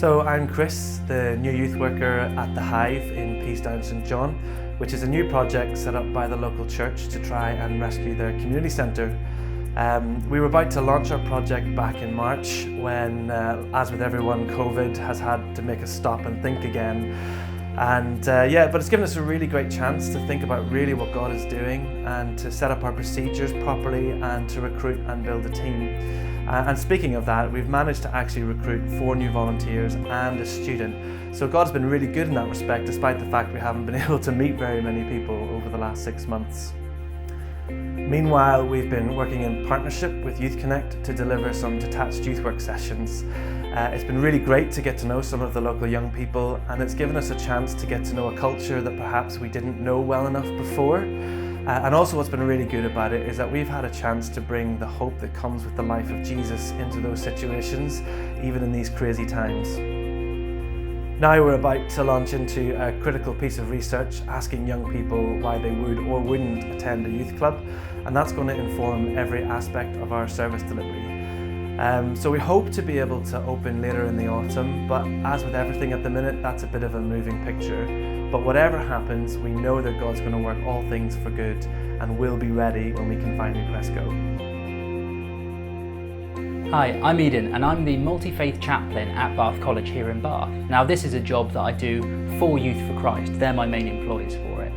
So I'm Chris, the new youth worker at The Hive in Peacedown St John, which is a new project set up by the local church to try and rescue their community centre. We were about to launch our project back in March when, as with everyone, COVID has had to make us stop and think again. But it's given us a really great chance to think about really what God is doing and to set up our procedures properly and to recruit and build a team. And speaking of that, we've managed to actually recruit 4 new volunteers and a student. So God's been really good in that respect, despite the fact we haven't been able to meet very many people over the last 6 months. Meanwhile, we've been working in partnership with Youth Connect to deliver some detached youth work sessions. It's been really great to get to know some of the local young people, and it's given us a chance to get to know a culture that perhaps we didn't know well enough before. And also what's been really good about it is that we've had a chance to bring the hope that comes with the life of Jesus into those situations, even in these crazy times. Now we're about to launch into a critical piece of research asking young people why they would or wouldn't attend a youth club, and that's going to inform every aspect of our service delivery. So we hope to be able to open later in the autumn, but as with everything at the minute, that's a bit of a moving picture. But whatever happens, we know that God's going to work all things for good, and we'll be ready when we can finally press go. Hi, I'm Eden, and I'm the multi-faith chaplain at Bath College here in Bath. Now, this is a job that I do for Youth for Christ. They're my main employees for it.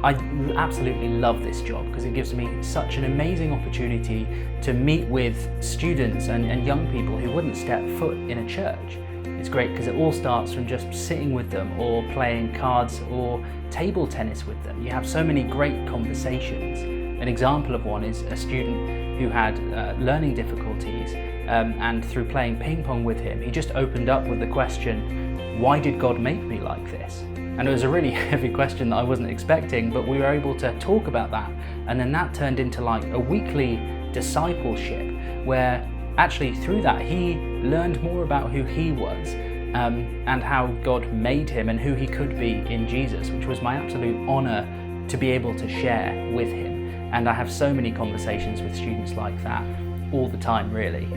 I absolutely love this job because it gives me such an amazing opportunity to meet with students and young people who wouldn't step foot in a church. It's great because it all starts from just sitting with them or playing cards or table tennis with them. You have so many great conversations. An example of one is a student who had learning difficulties, and through playing ping pong with him, he just opened up with the question, why did God make me like this? And it was a really heavy question that I wasn't expecting, but we were able to talk about that. And then that turned into like a weekly discipleship where actually through that he learned more about who he was and how God made him and who he could be in Jesus, which was my absolute honour to be able to share with him. And I have so many conversations with students like that all the time, really.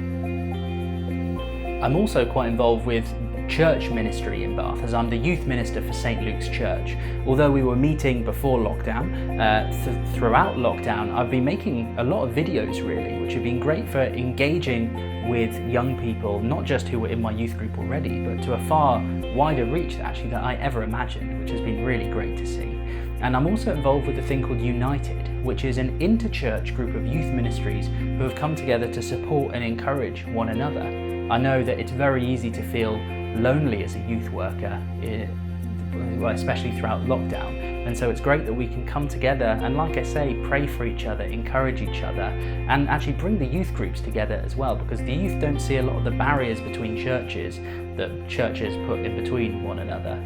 I'm also quite involved with church ministry in Bath, as I'm the youth minister for St Luke's Church. Although we were meeting before lockdown, throughout lockdown, I've been making a lot of videos really, which have been great for engaging with young people, not just who were in my youth group already, but to a far wider reach actually than I ever imagined, which has been really great to see. And I'm also involved with a thing called United, which is an inter-church group of youth ministries who have come together to support and encourage one another. I know that it's very easy to feel lonely as a youth worker, especially throughout lockdown. And so it's great that we can come together and, like I say, pray for each other, encourage each other, and actually bring the youth groups together as well, because the youth don't see a lot of the barriers between churches that churches put in between one another.